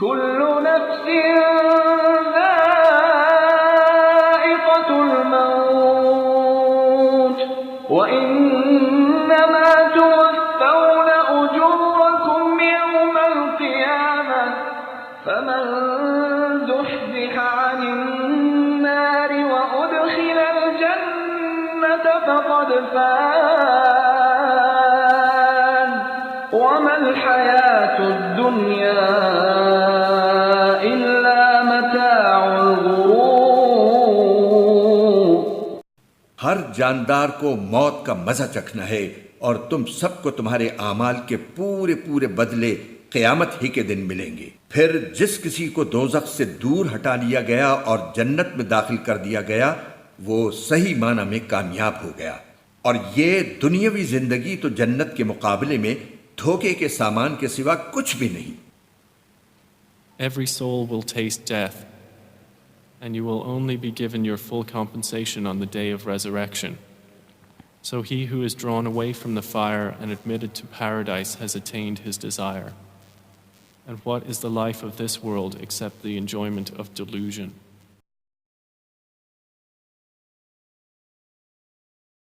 कुल्लु नफ्सिन ज़ाइक़तुल मौत व इन्नमा तुवफ़्फ़ौना उजूरकुम यौमल क़ियामह फमन ज़ुहज़िहा अनिन नारि व उदख़िलल जन्नत फ़क़द फ़ाज़ वमल हयातुद दुनिया इल्ला मताउल गुरूर। हर जानदार को मौत का मजा चखना है और तुम सबको तुम्हारे आमाल के पूरे पूरे बदले क़यामत ही के दिन मिलेंगे। फिर जिस किसी को दोज़ख से दूर हटा लिया गया और जन्नत में दाखिल कर दिया गया वो सही माना में कामयाब हो गया। और ये दुनियावी जिंदगी तो जन्नत के मुकाबले में धोखे के सामान के सिवा कुछ भी नहीं। Every soul will taste death, and you will only be given your full compensation on the day of resurrection. So he who is drawn away from the fire and admitted to paradise has attained his desire. And what is the life of this world except the enjoyment of delusion?